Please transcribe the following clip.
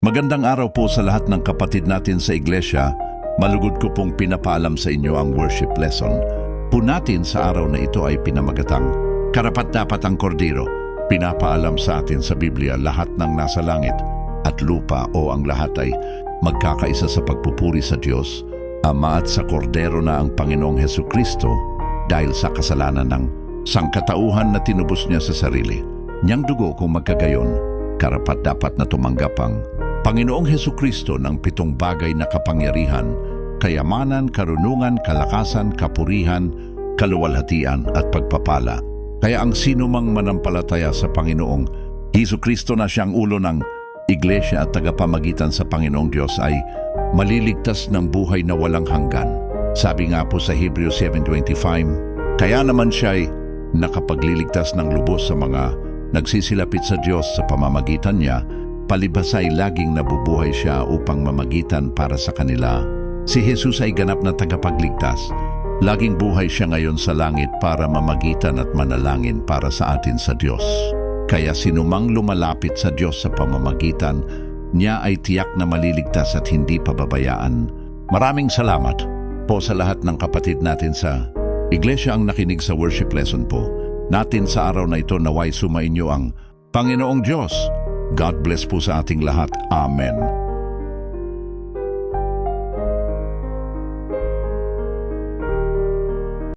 Magandang araw po sa lahat ng kapatid natin sa iglesia. Malugod ko pong pinapaalam sa inyo ang worship lesson po natin sa araw na ito ay pinamagatang Karapat-dapat ang Kordero. Pinapaalam sa atin sa Biblia lahat ng nasa langit at lupa o ang lahat ay magkakaisa sa pagpupuri sa Diyos, Ama at sa Kordero na ang Panginoong Hesukristo dahil sa kasalanan ng sangkatauhan na tinubos niya sa sarili. Niyang dugo kung magkagayon, karapat-dapat na tumanggap ang Panginoong Hesukristo ng 7 bagay na kapangyarihan, kayamanan, karunungan, kalakasan, kapurihan, kaluwalhatian at pagpapala. Kaya ang sino mang manampalataya sa Panginoong Hesukristo na siyang ulo ng Iglesia at tagapamagitan sa Panginoong Diyos ay maliligtas ng buhay na walang hanggan. Sabi nga po sa Hebrews 7:25, kaya naman siya ay nakapagliligtas ng lubos sa mga nagsisilapit sa Diyos sa pamamagitan niya, palibhas ay laging nabubuhay siya upang mamagitan para sa kanila. Si Jesus ay ganap na tagapagligtas. Laging buhay siya ngayon sa langit para mamagitan at manalangin para sa atin sa Diyos. Kaya sinumang lumalapit sa Diyos sa pamamagitan niya ay tiyak na maliligtas at hindi pababayaan. Maraming salamat po sa lahat ng kapatid natin sa Iglesia ang nakinig sa worship lesson po natin sa araw na ito. Naway sumainyo ang Panginoong Diyos. God bless po sa ating lahat. Amen.